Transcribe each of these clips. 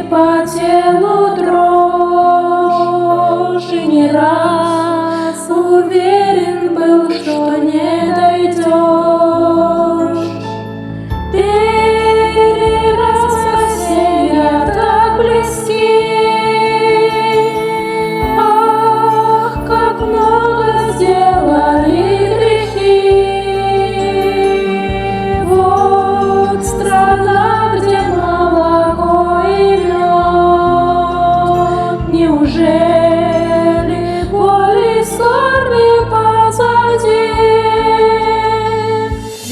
по телу дрожь, и не раз уверен был, что не дойдешь. Берега спасения так близки, ах, как много сделали грехи. Вот страна, где молоко и мед, неужели боли и скорби позади?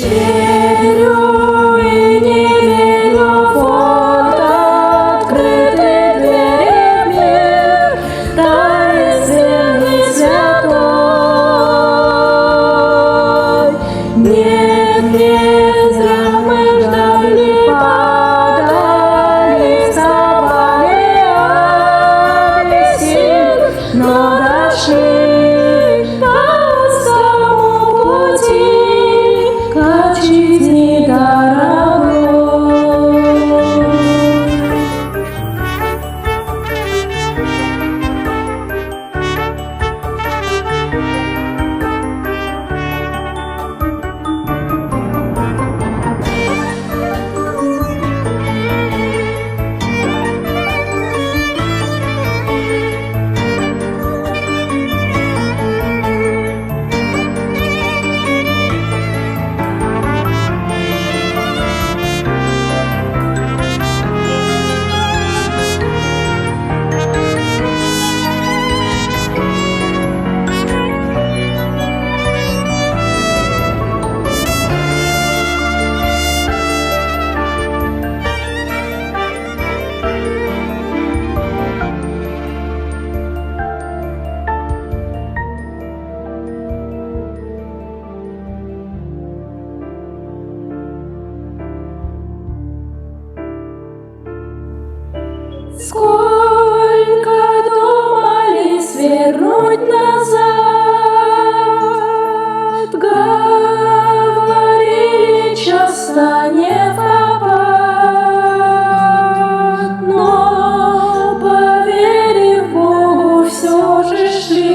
Верю и не верю, вот открыты двери в мир, таинственный святой. Нет, не зря мы ждали, падали, вставали без сил, но дошли по узкому пути к жизни дорогой. Сколько думали свернуть назад, говорили часто не в попад, но, поверив Богу, все же шли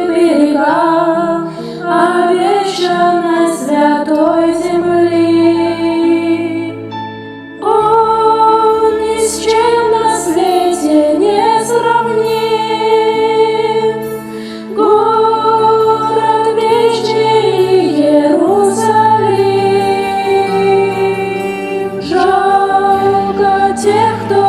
берега обещанной святой земли. С чем на свете не сравним город вечный Иерусалим. Жалко тех, кто